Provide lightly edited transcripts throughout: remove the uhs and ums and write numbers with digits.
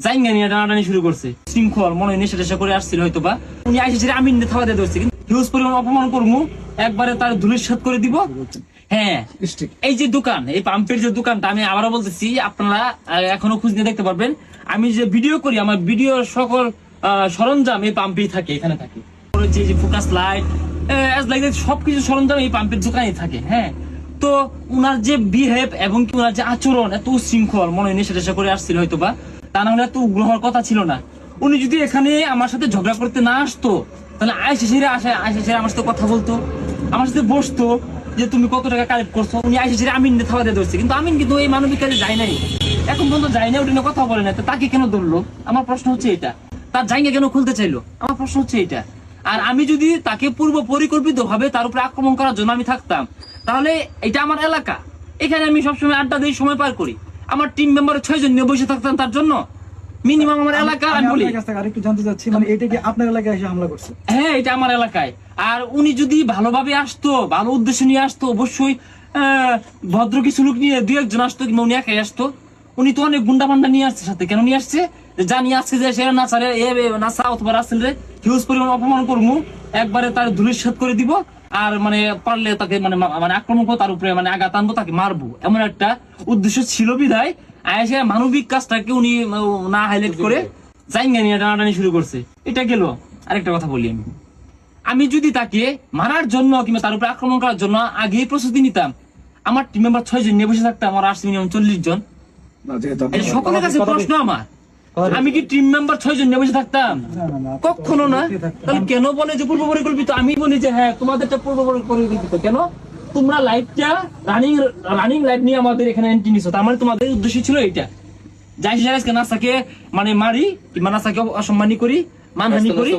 জাইঙ্গা নিয়ে টানাটানি শুরু করছে। শৃঙ্খল মনে নেশা টেশা করে আসছিল হয়তো বা উনি আইসে আমিন থাওয়া দিয়ে ধরছে, কিন্তু হিউজ পরিমাণ অপমান করবো, একবারে তার ধুলিস্যাৎ করে দিব। হ্যাঁ, এই যে দোকান, এই পাম্পের যে দোকানটা, আমি আবারও বলতেছি, আপনারা এখনো খুঁজ নিয়ে দেখতে পারবেন। আমি যে ভিডিও করি, আমার ভিডিও সকল সরঞ্জাম এই পাম্পেই থাকে, এখানে থাকে। যে ফোকাস লাইট সবকিছু সরঞ্জাম এই পাম্পের দোকানে থাকে। হ্যাঁ, তো উনার যে বিহেভ এবং কি উনার যে আচরণ এত শৃঙ্খল, মনে নেশা টেশা করে আসছিল হয়তো বা, তা না হলে এত উগ্র হওয়ার কথা ছিল না। উনি যদি এখানে আমার সাথে ঝগড়া করতে না আসতো, তাহলে আইসে আমার সাথে কথা বলতো, আমার সাথে বসতো, যে তুমি কত টাকা কালেক্ট করছো। উনি আইসে আমিন থাওয়া দিয়ে ধরছে, কিন্তু আমিন কিন্তু এই মানবিক কাজে যায় নাই, এখন পর্যন্ত যায় না, ওটা নিয়ে কথা বলে না। তাকে কেন ধরলো? আমার প্রশ্ন হচ্ছে এটা। তার জায়গা কেন খুলতে চাইলো? আমার প্রশ্ন হচ্ছে এটা। আর আমি যদি তাকে পূর্ব পরিকল্পিত ভাবে তার উপরে আক্রমণ করার জন্য আমি থাকতাম, তাহলে এটা আমার এলাকা, এখানে আমি সবসময় আড্ডা দিয়ে সময় পার করি। আমার টিম মেম্বারের 6 জন নিয়ে বসে থাকতাম তার জন্য। মিনিমাম আমার এলাকা। আমি বলি আরেকটু জানতে চাচ্ছি, মানে এটা কি আপনার এলাকায় এসে হামলা করছে? হ্যাঁ, এটা আমার এলাকায়। আর উনি যদি ভালোভাবে আসতো, ভালো উদ্দেশ্য নিয়ে আসতো, অবশ্যই ভদ্র কিছু লোক নিয়ে 2-1 আসতো, কিংবা উনি একাই আসতো। উনি তো অনেক গুন্ডা পান্ডা নিয়ে আসছে সাথে। কেন নিয়ে আসছে? জানি আজকে যে সে নাচারে নাচা অথবা রাসেল রে হিউজ পরিমাণ অপমান করবো, একবারে তার ধুলিস্যাৎ করে দিব। আর মানে পারলে তাকে মানে আক্রমণ করবো, তার উপরে মানে আঘাত আনবো, তাকে মারবো, এমন একটা উদ্দেশ্য ছিল বিধায় আয়েসে মানবিক কাজটাকে উনি না হাইলাইট করে জাইঙ্গা নিয়ে টানাটানি শুরু করছে। এটা গেল। আরেকটা কথা বলি, আমি যদি তাকে মারার জন্য কিংবা তার উপরে আক্রমণ করার জন্য আগেই প্রস্তুতি নিতাম, আমার টিম মেম্বার 6 জন নিয়ে বসে থাকতাম, আমার আসছে মিনিমাম 40 জন। সকলের কাছে প্রশ্ন আমার, আমি কি টিম মেম্বার 6 জন নিয়ে বসে থাকতাম? কখনো না। তাহলে কেন বলে যে পূর্ব পরিকল্পিত? আমি বলি যে হ্যাঁ, তোমাদেরটা পূর্ব পরিকল্পিত। কেন তোমরা লাইভটা রানিং লাইভ নিয়ে আমাদের এখানে এন্ট্রি নিছো? তার মানে তোমাদের উদ্দেশ্য ছিল এইটা, যাই আজকে নাসাকে মানে মারি কিংবা নাসাকে অসম্মানী করি, মানহানি করি।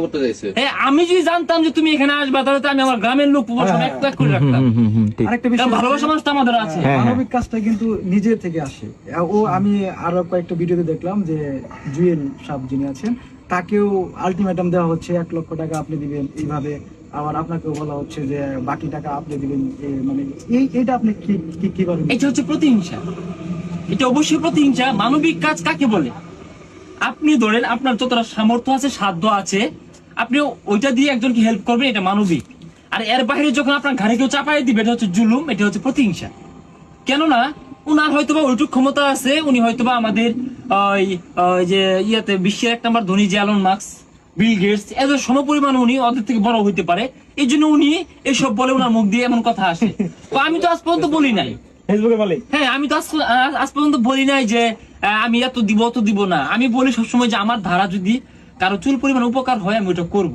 হ্যাঁ, আমি যদি জানতাম যে তুমি এখানে আসবা, তাহলে তো আমি আমার গ্রামের লোক এক করে রাখতাম। আরেকটা বিষয়, ভালোবাসা মানুষ আমাদের আছে। মানবিক কাজটা কিন্তু নিজের থেকে আসে। ও আমি আরো কয়েকটা ভিডিওতে দেখলাম যে জুয়েল সাহেব যিনি আছেন, তাকেও আলটিমেটাম দেওয়া হচ্ছে 1 লক্ষ টাকা আপনি দিবেন এইভাবে। আবার আপনাকেও বলা হচ্ছে যে বাকি টাকা আপনি দিবেন। মানে এইটা আপনি কিভাবে? এটা হচ্ছে প্রতিহিংসা, এটা অবশ্যই প্রতিহিংসা। মানবিক কাজ কাকে বলে? আপনি ধরেন আপনার যতটা সামর্থ্য আছে, সাধ্য আছে, আপনি ওইটা দিয়ে একজনকে হেল্প করবেন, এটা মানবিক। আর এর বাইরে যখন আপনার ঘাড়ে কেউ চাপাই দিবে, এটা হচ্ছে জুলুম, এটা হচ্ছে প্রতিহিংসা। কেননা উনার হয়তোবা ওইটুক ক্ষমতা আছে, উনি হয়তোবা আমাদের যে ইয়াতে বিশ্বের 1 নম্বর ধনী যে এলন মাস্ক, বিল গেটস, এদের সমপরিমাণ উনি ওদের থেকে বড় হইতে পারে, এই জন্য উনি এসব বলে, উনার মুখ দিয়ে এমন কথা আসে। তো আমি তো আজ পর্যন্ত বলি নাই, হ্যাঁ, আমি তো আজ পর্যন্ত বলি নাই যে আমি এত দিব অত দিব না। আমি বলি সবসময় যে আমার ধারা যদি কারো চুল পরিমাণ উপকার হয়, আমি ওটা করব।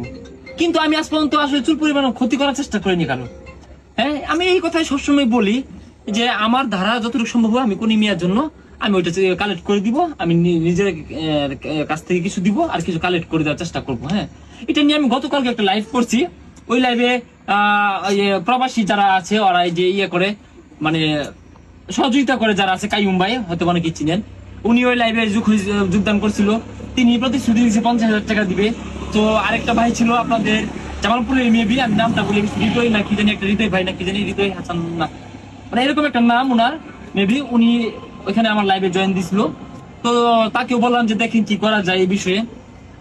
কিন্তু আমি আজ পর্যন্ত আসলে চুল পরিমাণ ক্ষতি করার চেষ্টা করিনি কারো। হ্যাঁ, আমি এই কথাই সবসময় বলি যে আমার ধারা যতটুকু সম্ভব হয়, আমি কোন মিয়ার জন্য আমি ওইটা কালেক্ট করে দিব। আমি নিজের কাছ থেকে কিছু দিব আর কিছু কালেক্ট করে দেওয়ার চেষ্টা করব। হ্যাঁ, এটা নিয়ে আমি গতকালকে একটা লাইভ করছি। ওই লাইভে প্রবাসী যারা আছে, ওরা যে করে মানে সহযোগিতা করে যারা আছে, কাইয়ুম ভাই হয়তো অনেকে চিনেন, উনি ওই লাইভে যোগদান করছিল। তিনি প্রতিশ্রুতি দিয়েছে 50,000 টাকা দিবে। তো আরেকটা ভাই ছিল আপনাদের জামালপুরের মেবি, আমি নামটা বলে হৃদয় না কি জানি, একটা হৃদয় ভাই না কি জানি, হৃদয় হাসান না, মানে এরকম একটা নাম ওনার মেবি, উনি ওইখানে আমার লাইভে জয়েন দিছিল। তো তাকেও বললাম যে দেখেন কি করা যায় এই বিষয়ে।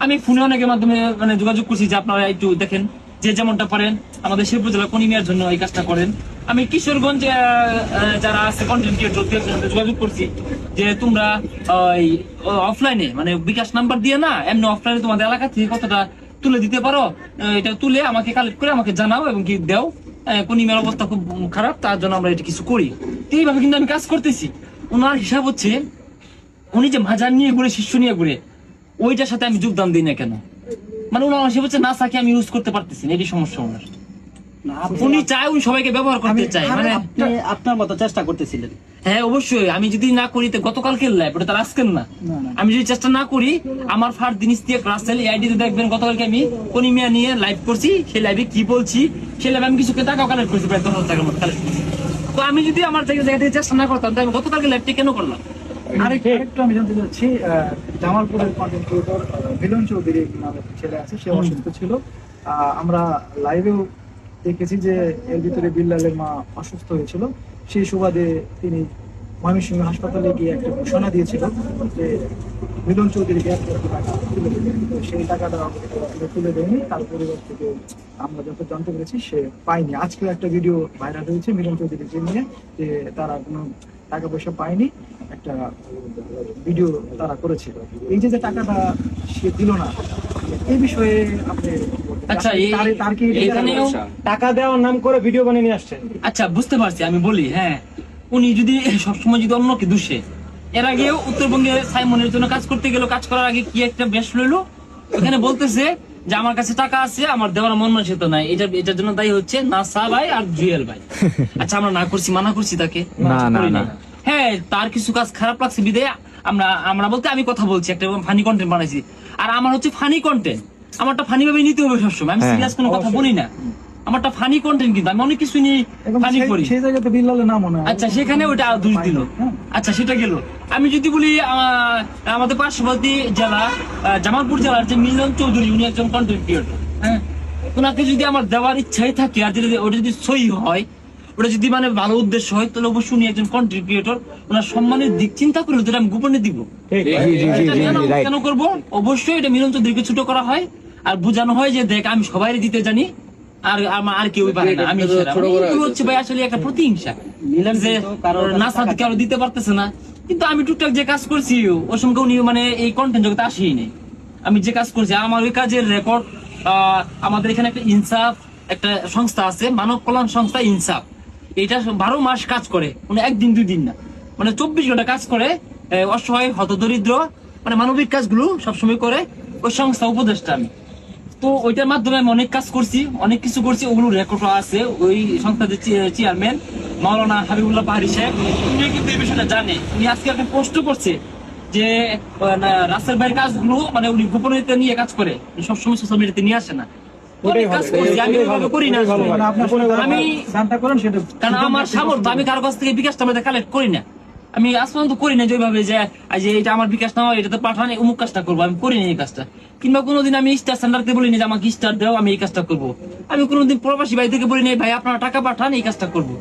আমি ফোনে অনেকের মাধ্যমে মানে যোগাযোগ করছি যে আপনারা একটু দেখেন, যে যেমনটা পারেন আমাদের শিবপুর জেলা কনিমিয়ার জন্য এই কাজটা করেন। আমি কিশোরগঞ্জে যারা আছে কন্টেন্ট ক্রিয়েটর যোগাযোগ করছি যে তোমরা অফলাইনে মানে বিকাশ নাম্বার দিয়ে না, এমনি অফলাইনে তোমাদের এলাকা থেকে কতটা তুলে দিতে পারো, এটা তুলে আমাকে কালেক্ট করে আমাকে জানাও এবং কি দাও। কনিমিয়ার অবস্থা খুব খারাপ, তার জন্য আমরা এটা কিছু করি। এইভাবে কিন্তু আমি কাজ করতেছি। ওনার হিসাব হচ্ছে উনি যে মাজার নিয়ে ঘুরে, শিষ্য নিয়ে ঘুরে, ওইটার সাথে আমি যোগদান দিই না কেন? মানে ওনার হিসাব হচ্ছে না, সাকে আমি ইউজ করতে পারতেছি না, এটি সমস্যা ওনার। উনি চায় উনি সবাইকে ব্যবহার করতে চায়, মানে আপনার মতো চেষ্টা করতেছিলেন। হ্যাঁ, অবশ্যই। আমি যদি না করি তো গতকালকের লাইভ, ওটা তার আজকের না। আমি যদি চেষ্টা না করি, আমার ফার্স্ট দিন রাসেল আইডিতে দেখবেন গতকালকে আমি কনিমিয়া নিয়ে লাইভ করছি। সেই লাইভে কি বলছি, সেই লাইভে আমি কিছু টাকাও কালেক্ট করছি, প্রায় 10,000 টাকার মতো কালেক্ট করছি। তো আমি যদি আমার জায়গা থেকে চেষ্টা না করতাম, তাই আমি গতকালকে লাইভটি কেন করলাম? আরেকটু আমি জানতে চাচ্ছি, জামালপুরের কন্টেন্ট ক্রিয়েটর মিলন চৌধুরী নামের ছেলে আছে, সে অসুস্থ ছিল। আমরা লাইভেও দেখেছি যে এর ভিতরে বিল্লালের মা অসুস্থ হয়েছিল, সেই সুবাদে তিনি ময়মনসিংহ হাসপাতালে গিয়ে একটা ঘোষণা দিয়েছিল যে মিলন চৌধুরীকে 1 লক্ষ টাকা তুলে দেবে। তো সেই টাকাটা তুলে দেয়নি, তার পরিবার থেকে আমরা যত জানতে পেরেছি সে পায়নি। আজকেও একটা ভিডিও ভাইরাল হয়েছে মিলন চৌধুরীকে নিয়ে, যে তারা কোনো টাকা পয়সা পায়নি, একটা ভিডিও তারা করেছিল। এই যে যে টাকাটা সে দিল না, এই বিষয়ে আপনি আচ্ছা, তার কি এখানেও টাকা দেওয়ার নাম করে ভিডিও বানিয়ে নিয়ে আসছেন। আচ্ছা বুঝতে পারছি, আমি বলি হ্যাঁ, উনি যদি সবসময় যদি অন্যকে দোষে, এর আগেও উত্তরবঙ্গে সাইমনের জন্য কাজ করতে গেল, কাজ করার আগে কি একটা বেশ লইলো, ওখানে বলতেছে যে আমার কাছে টাকা আছে, আমার দেওয়ার মন মানসিকতা নাই, এটার জন্য দায়ী হচ্ছে নাসা ভাই আর জুয়েল ভাই। আচ্ছা আমরা না করছি, মানা করছি তাকে? করি নাই। হ্যাঁ, তার কিছু কাজ খারাপ লাগছে বিদায় আমরা বলতে আমি কথা বলছি, একটা ফানি কন্টেন্ট বানাইছি, আর আমার হচ্ছে ফানি কন্টেন্ট, আমারটা ফানি ভাবে নিতে হবে সবসময়, আমি সিরিয়াস কোনো কথা বলি না, আমারটা ফানি কন্টেন্ট, কিন্তু আমি অনেক কিছু নিয়ে এবং ফানি করি। সেই জায়গাতে বিল্লালের নাম মনে হয়। আচ্ছা সেখানে ওটা দোষ দিল, আচ্ছা সেটা গেল। আমি যদি বলি আমাদের পার্শ্ববর্তী জেলা জামালপুর জেলার যে মিলন চৌধুরী, উনি একজন কন্টেন্ট ক্রিয়েটর, হ্যাঁ, ওনাকে যদি আমার দেওয়ার ইচ্ছাই থাকে, আর যদি ওটা যদি সহি হয়, ওটা যদি মানে ভালো উদ্দেশ্য হয়, তাহলে অবশ্যই উনি একজন কন্টেন্ট ক্রিয়েটর, ওনার সম্মানের দিক চিন্তা করলে তো আমি গোপনে দিব। কেন করব? অবশ্যই এটা মিলন চৌধুরীকে ছোট করা হয় আর বোঝানো হয় যে দেখ আমি সবাই দিতে জানি, আর কেউ পারে না, আমি সেরা। এই হচ্ছে ভাই আসলে একটা প্রতিহিংসা, যে নাসাদ কারো দিতে পারতেছে না, কিন্তু আমি টুকটাক যে কাজ করছি ওর সঙ্গে উনি মানে এই কন্টেন্ট জগতে আসেই নেই। আমি যে কাজ করছি, আমার ওই কাজের রেকর্ড, আমাদের এখানে একটা ইনসাফ একটা সংস্থা আছে, মানব কল্যাণ সংস্থা ইনসাফ, এটা 12 মাস কাজ করে, মানে একদিন 2 দিন না, মানে 24 ঘন্টা কাজ করে, অসহায় হতদরিদ্র মানে মানবিক কাজগুলো সবসময় করে ওই সংস্থা, উপদেষ্টা আমি। তো ওইটার মাধ্যমে আমি অনেক কাজ করছি, অনেক কিছু করছি, ওগুলো রেকর্ড আছে। ওই সংস্থার চেয়ারম্যান মাওলানা হাবিবুল্লাহ পাহাড়ি সাহেব, উনি কিন্তু এই বিষয়টা জানে। উনি আজকে একটা পোস্ট করছে যে রাসেল ভাইয়ের কাজগুলো মানে উনি গোপনীয়তা নিয়ে কাজ করে, সবসময় সোশ্যাল মিডিয়াতে নিয়ে আসে না। অনেক কাজ করছি, আমি ওইভাবে করি না, মানে আপনার আমি জানতা করেন সেটা, কারণ আমার সামর্থ্য, আমি কারো কাছ থেকে বিকাশটা আমাদের কালেক্ট করি না, আমি আজ পর্যন্ত করি না যেভাবে যে এটা আমার বিকাশ নাও, এটাতে পাঠান, অমুক কাজটা করবো, আমি করি না এই কাজটা। কিংবা কোনোদিন আমি স্টার সেন্টারকে বলি না যে আমাকে স্টার দাও, আমি এই কাজটা করবো। আমি কোনোদিন প্রবাসী ভাই থেকে বলি না ভাই আপনারা টাকা পাঠান, এই কাজটা করবো।